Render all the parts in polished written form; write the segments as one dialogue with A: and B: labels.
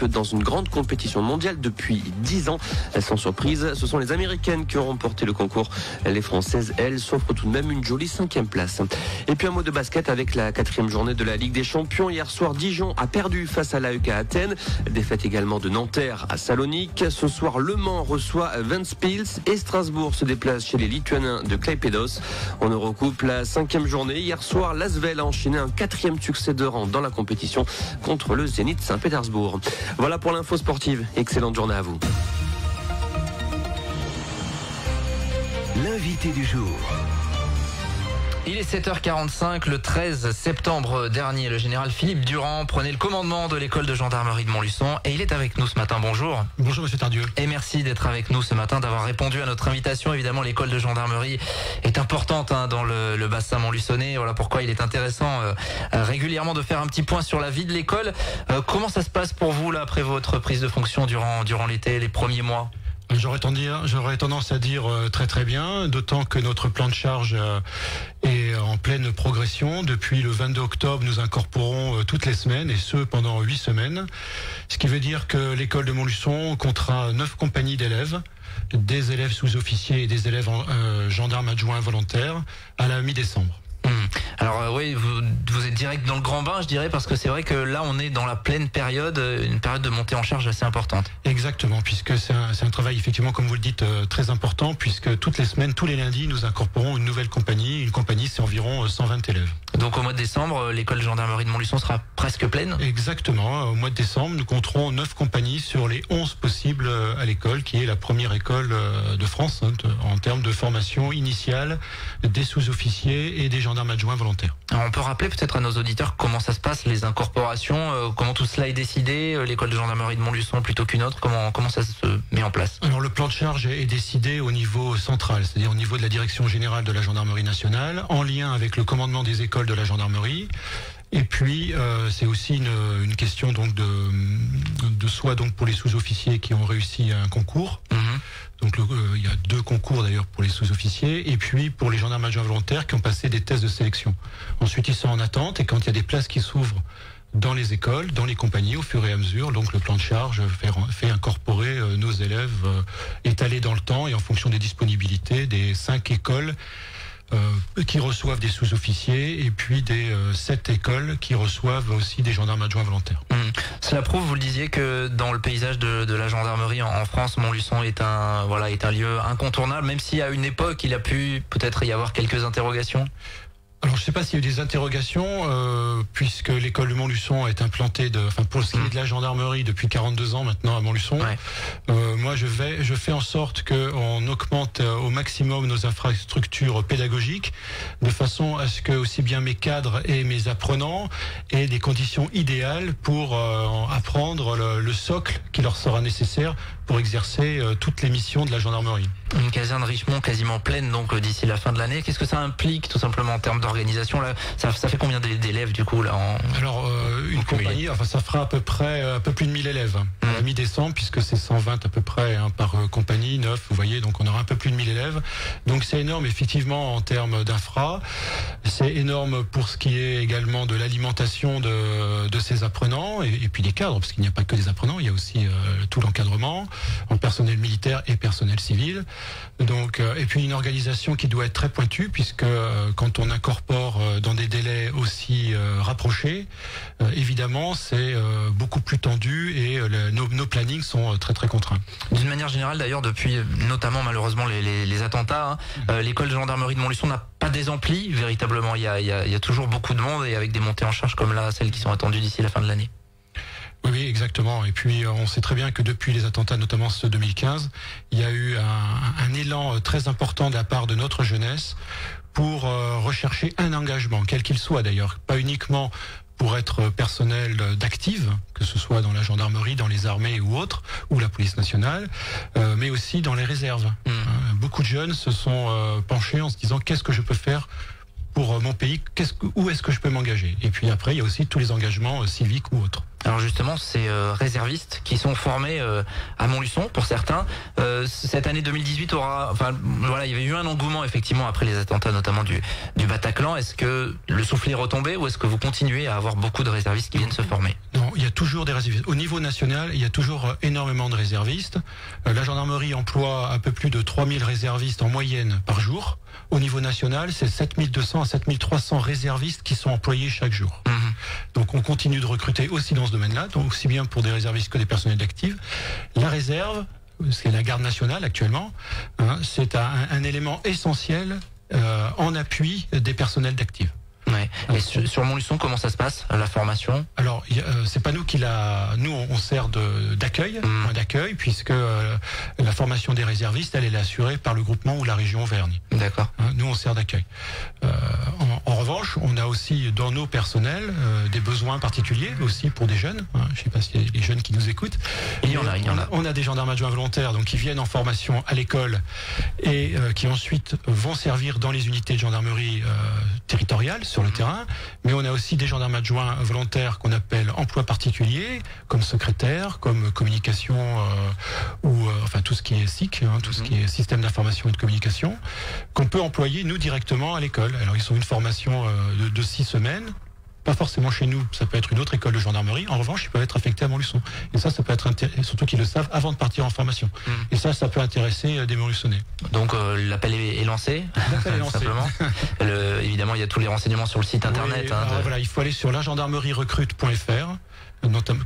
A: dans une grande compétition mondiale depuis 10 ans. Sans surprise, ce sont les Américaines qui ont remporté le concours. Les Françaises, elles, s'offrent tout de même une jolie 5e place. Et puis un mot de basket avec la 4e journée de la Ligue des Champions. Hier soir, Dijon a perdu face à l'AEK Athènes. Défaite également de Nanterre à Salonique. Ce soir, Le Mans reçoit Ventspils et Strasbourg se déplace chez les Lituaniens de Klaipėdos. On recoupe la 5e journée. Hier soir, l'Asvel a enchaîné un 4e succès de rang dans la compétition contre le Zénith Saint-Pétersbourg. Voilà pour l'info sportive. Excellente journée à vous.
B: L'invité du jour.
C: Il est 7h45, le 13 septembre dernier, le général Philippe Durand prenait le commandement de l'école de gendarmerie de Montluçon et il est avec nous ce matin. Bonjour.
D: Bonjour monsieur Tardieu.
C: Et merci d'être avec nous ce matin, d'avoir répondu à notre invitation. Évidemment, l'école de gendarmerie est importante dans le bassin montluçonnais. Voilà pourquoi il est intéressant régulièrement de faire un petit point sur la vie de l'école. Comment ça se passe pour vous là après votre prise de fonction durant l'été, les premiers mois ?
D: J'aurais tendance à dire très très bien, d'autant que notre plan de charge est en pleine progression. Depuis le 22 octobre, nous incorporons toutes les semaines, et ce pendant 8 semaines. Ce qui veut dire que l'école de Montluçon comptera 9 compagnies d'élèves, des élèves sous-officiers et des élèves gendarmes adjoints volontaires à la mi-décembre.
C: Alors oui, vous êtes direct dans le grand bain, je dirais, parce que c'est vrai que là on est dans la pleine période, une période de montée en charge assez importante.
D: Exactement, puisque c'est un travail effectivement, comme vous le dites, très important, puisque toutes les semaines, tous les lundis, nous incorporons une nouvelle compagnie. Une compagnie, c'est environ 120 élèves.
C: Donc au mois de décembre, l'école de gendarmerie de Montluçon sera presque pleine ?
D: Exactement, au mois de décembre, nous compterons 9 compagnies sur les 11 possibles à l'école, qui est la première école de France en termes de formation initiale des sous-officiers et des gendarmes adjoints volontaires.
C: Alors on peut rappeler peut-être à nos auditeurs comment ça se passe, les incorporations, comment tout cela est décidé, l'école de gendarmerie de Montluçon plutôt qu'une autre, comment ça se met en place ?
D: Alors le plan de charge est décidé au niveau central, c'est-à-dire au niveau de la direction générale de la gendarmerie nationale, en lien avec le commandement des écoles de la gendarmerie. Et puis c'est aussi une question donc de soit donc pour les sous-officiers qui ont réussi un concours. Donc il y a 2 concours d'ailleurs pour les sous-officiers, et puis pour les gendarmes adjoints volontaires qui ont passé des tests de sélection. Ensuite ils sont en attente, et quand il y a des places qui s'ouvrent dans les écoles, dans les compagnies, au fur et à mesure, donc le plan de charge fait incorporer nos élèves étalés dans le temps et en fonction des disponibilités des 5 écoles qui reçoivent des sous-officiers, et puis des 7 écoles qui reçoivent aussi des gendarmes adjoints volontaires.
C: Cela prouve, vous le disiez, que dans le paysage de la gendarmerie en France, Montluçon est un lieu incontournable, même si à une époque il a pu peut-être y avoir quelques interrogations.
D: Alors je ne sais pas s'il y a eu des interrogations, puisque l'école de Montluçon est implantée pour ce qui est de la gendarmerie depuis 42 ans maintenant à Montluçon. Ouais. Moi je fais en sorte qu'on augmente au maximum nos infrastructures pédagogiques, de façon à ce que aussi bien mes cadres et mes apprenants aient des conditions idéales pour apprendre le socle qui leur sera nécessaire pour exercer toutes les missions de la gendarmerie.
C: Une caserne de Richemont quasiment pleine donc d'ici la fin de l'année. Qu'est-ce que ça implique tout simplement en termes d'organisation là ? Ça fait combien d'élèves du coup là
D: Alors une compagnie, ça fera à peu près un peu plus de 1000 élèves à la mi-décembre, puisque c'est 120 à peu près par compagnie, 9, vous voyez, donc on aura un peu plus de 1000 élèves. Donc c'est énorme effectivement en termes d'infra. C'est énorme pour ce qui est également de l'alimentation de ces apprenants et puis des cadres, parce qu'il n'y a pas que des apprenants, il y a aussi tout l'encadrement en personnel militaire et personnel civil. Donc et puis une organisation qui doit être très pointue, puisque quand on incorpore dans des délais aussi rapprochés, évidemment c'est beaucoup plus tendu, et nos plannings sont très très contraints.
C: D'une manière générale d'ailleurs, depuis notamment malheureusement les attentats, l'école de gendarmerie de Montluçon n'a pas désempli véritablement. Il y a toujours beaucoup de monde, et avec des montées en charge comme là, celles qui sont attendues d'ici la fin de l'année.
D: Oui, exactement. Et puis on sait très bien que depuis les attentats, notamment ceux de 2015, il y a eu un élan très important de la part de notre jeunesse pour rechercher un engagement, quel qu'il soit d'ailleurs, pas uniquement pour être personnel d'active, que ce soit dans la gendarmerie, dans les armées ou autres, ou la police nationale, mais aussi dans les réserves. Beaucoup de jeunes se sont penchés en se disant qu'est-ce que je peux faire pour mon pays, où est-ce que je peux m'engager. Et puis après, il y a aussi tous les engagements civiques ou autres.
C: Alors justement, ces réservistes qui sont formés à Montluçon pour certains, cette année 2018 il y avait eu un engouement effectivement après les attentats notamment du Bataclan. Est-ce que le soufflet est retombé ou est-ce que vous continuez à avoir beaucoup de réservistes qui viennent se former?
D: Non, il y a toujours des réservistes. Au niveau national, il y a toujours énormément de réservistes. La gendarmerie emploie un peu plus de 3000 réservistes en moyenne par jour. Au niveau national, c'est 7200 à 7300 réservistes qui sont employés chaque jour. Donc on continue de recruter aussi dans ce domaine-là, donc aussi bien pour des réservistes que des personnels d'actifs. La réserve, c'est la garde nationale actuellement, c'est un élément essentiel en appui des personnels d'actifs.
C: Ouais. Et sur Montluçon, comment ça se passe, la formation?
D: Alors, c'est pas nous nous on sert d'accueil, point d'accueil, puisque la formation des réservistes, elle est assurée par le groupement ou la région Auvergne.
C: D'accord.
D: Nous, on sert d'accueil. En revanche, on a aussi dans nos personnels des besoins particuliers aussi pour des jeunes. Je sais pas s'il y a des jeunes qui nous écoutent.
C: Il y en a.
D: On a des gendarmes adjoints volontaires, donc qui viennent en formation à l'école et qui ensuite vont servir dans les unités de gendarmerie territoriales sur le terrain, mais on a aussi des gendarmes adjoints volontaires qu'on appelle emploi particulier, comme secrétaire, comme communication enfin tout ce qui est SIC, tout ce qui est système d'information et de communication, qu'on peut employer nous directement à l'école. Alors ils ont une formation de 6 semaines. Pas forcément chez nous, ça peut être une autre école de gendarmerie. En revanche, ils peuvent être affectés à Montluçon. Et ça peut être surtout qu'ils le savent avant de partir en formation. Et ça peut intéresser des Montluçonnais.
C: Donc l'appel est lancé.
D: L'appel est lancé.
C: Simplement. Évidemment, il y a tous les renseignements sur le site internet.
D: Oui, voilà, il faut aller sur lagendarmerierecrute.fr.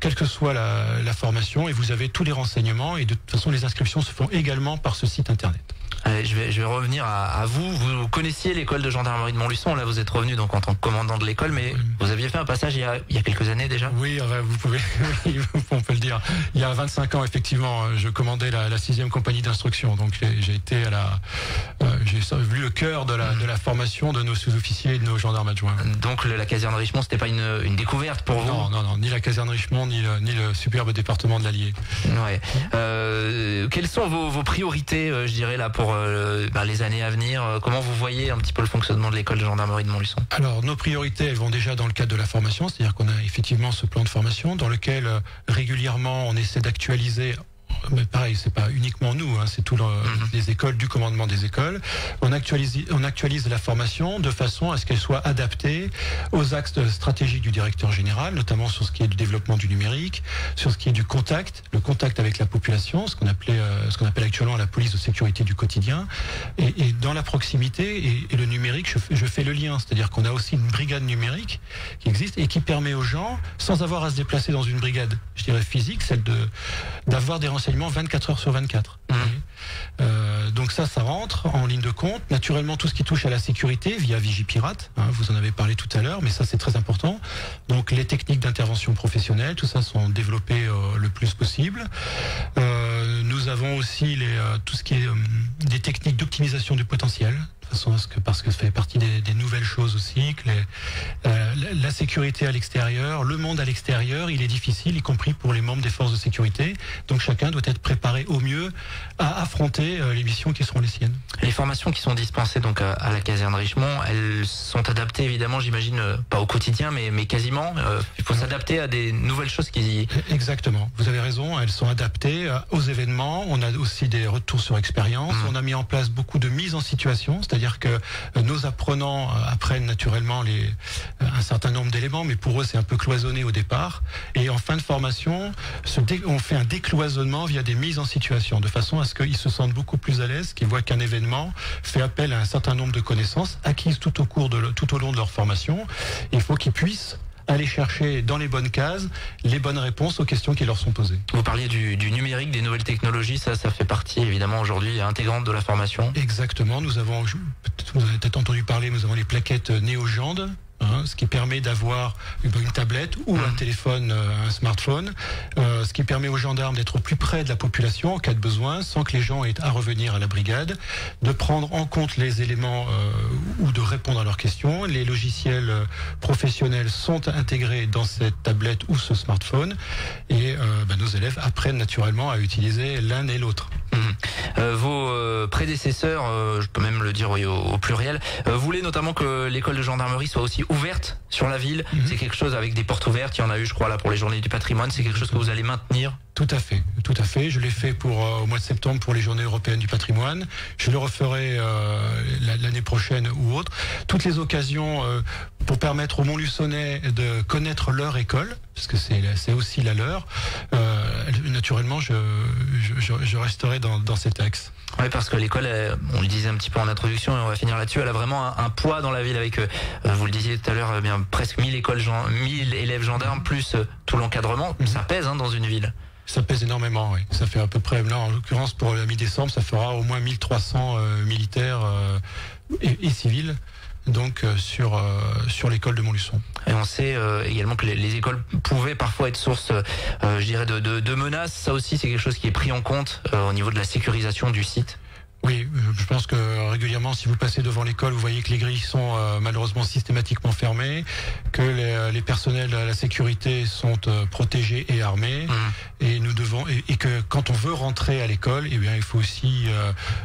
D: Quelle que soit la formation, et vous avez tous les renseignements. Et de toute façon, les inscriptions se font également par ce site internet.
C: Allez, je vais revenir à vous. Vous connaissiez l'école de gendarmerie de Montluçon. Là, vous êtes revenu donc en tant que commandant de l'école, mais vous aviez fait un passage il y a quelques années déjà.
D: Oui, vous pouvez, on peut le dire. Il y a 25 ans, effectivement, je commandais la 6e compagnie d'instruction. Donc j'ai été j'ai vu le cœur de la formation de nos sous-officiers et de nos gendarmes adjoints.
C: Donc la caserne Richemont, c'était pas une découverte pour vous?
D: Non, ni la caserne Richemont, ni le superbe département de l'Allier.
C: Ouais. Quelles sont vos priorités, je dirais là, pour les années à venir? Comment vous voyez un petit peu le fonctionnement de l'école de gendarmerie de Montluçon?
D: Alors nos priorités, elles vont déjà dans le cadre de la formation, c'est-à-dire qu'on a effectivement ce plan de formation dans lequel régulièrement on essaie d'actualiser. Mais pareil, c'est pas uniquement nous, c'est tout les écoles, du commandement des écoles. On actualise la formation de façon à ce qu'elle soit adaptée aux axes stratégiques du directeur général, notamment sur ce qui est du développement du numérique, sur ce qui est du contact, le contact avec la population, ce qu'on appelle actuellement la police de sécurité du quotidien. Et dans la proximité et le numérique, je fais le lien, c'est-à-dire qu'on a aussi une brigade numérique qui existe et qui permet aux gens, sans avoir à se déplacer dans une brigade, je dirais physique, celle d'avoir des renseignements 24 heures sur 24. Donc ça rentre en ligne de compte. Naturellement, tout ce qui touche à la sécurité via Vigipirate, vous en avez parlé tout à l'heure, mais ça c'est très important. Donc les techniques d'intervention professionnelle, tout ça sont développées le plus possible. Nous avons aussi tout ce qui est des techniques d'optimisation du potentiel. De toute façon, parce que ça fait partie des nouvelles choses aussi, que la sécurité à l'extérieur, le monde à l'extérieur, il est difficile, y compris pour les membres des forces de sécurité. Donc chacun doit être préparé au mieux à affronter les missions qui seront les siennes.
C: Les formations qui sont dispensées donc à la caserne Richemont, elles sont adaptées évidemment, j'imagine, pas au quotidien, mais quasiment. Il faut s'adapter à des nouvelles choses qui...
D: Exactement, vous avez raison, elles sont adaptées aux événements. On a aussi des retours sur expérience. On a mis en place beaucoup de mises en situation, c'est-à-dire que nos apprenants apprennent naturellement un certain nombre d'éléments, mais pour eux c'est un peu cloisonné au départ. Et en fin de formation, on fait un décloisonnement via des mises en situation, de façon à ce qu'ils se sentent beaucoup plus à l'aise, qu'ils voient qu'un événement fait appel à un certain nombre de connaissances acquises tout au long de leur formation. Il faut qu'ils puissent aller chercher dans les bonnes cases les bonnes réponses aux questions qui leur sont posées.
C: Vous parliez du numérique, des nouvelles technologies, ça fait partie évidemment aujourd'hui intégrante de la formation.
D: Exactement, vous avez peut-être entendu parler, nous avons les plaquettes NeoGend, ce qui permet d'avoir une tablette ou un téléphone, un smartphone, ce qui permet aux gendarmes d'être au plus près de la population en cas de besoin, sans que les gens aient à revenir à la brigade, de prendre en compte les éléments ou de répondre à leurs questions. Les logiciels professionnels sont intégrés dans cette tablette ou ce smartphone et nos élèves apprennent naturellement à utiliser l'un et l'autre.
C: vos prédécesseurs, je peux même le dire au pluriel, voulaient notamment que l'école de gendarmerie soit aussi ouverte sur la ville. C'est quelque chose avec des portes ouvertes, il y en a eu je crois là pour les journées du patrimoine, c'est quelque chose que vous allez maintenir?
D: Tout à fait, tout à fait. Je l'ai fait au mois de septembre pour les Journées européennes du patrimoine. Je le referai l'année prochaine ou autre. Toutes les occasions pour permettre aux Montluçonnais de connaître leur école, parce que c'est aussi la leur. Naturellement, je resterai dans cet axe.
C: Oui, parce que l'école, on le disait un petit peu en introduction et on va finir là-dessus, elle a vraiment un poids dans la ville avec, vous le disiez tout à l'heure, bien presque 1000 élèves gendarmes plus tout l'encadrement. Ça pèse dans une ville.
D: Ça pèse énormément, oui. Ça fait à peu près, là en l'occurrence pour la mi-décembre, ça fera au moins 1300 militaires et civils. Donc sur l'école de Montluçon.
C: Et on sait également que les écoles pouvaient parfois être source, je dirais, de menaces. Ça aussi, c'est quelque chose qui est pris en compte au niveau de la sécurisation du site.
D: Oui, je pense que régulièrement, si vous passez devant l'école, vous voyez que les grilles sont malheureusement systématiquement fermées, que les personnels de la sécurité sont protégés et armés, et nous devons et que quand on veut rentrer à l'école, eh bien il faut aussi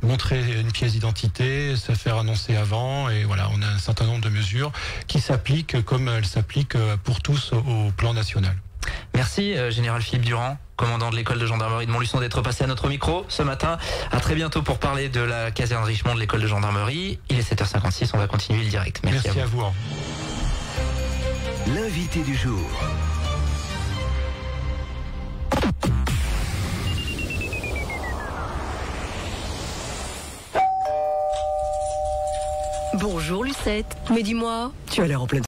D: montrer une pièce d'identité, se faire annoncer avant, et voilà, on a un certain nombre de mesures qui s'appliquent comme elles s'appliquent pour tous au plan national.
C: Merci Général Philippe Durand, commandant de l'école de gendarmerie de Montluçon, d'être passé à notre micro ce matin. À très bientôt pour parler de la caserne Richemont de l'école de gendarmerie. Il est 7h56, on va continuer le direct.
D: Merci à vous.
B: L'invité du jour.
E: Bonjour Lucette, mais dis-moi, tu as l'air en pleine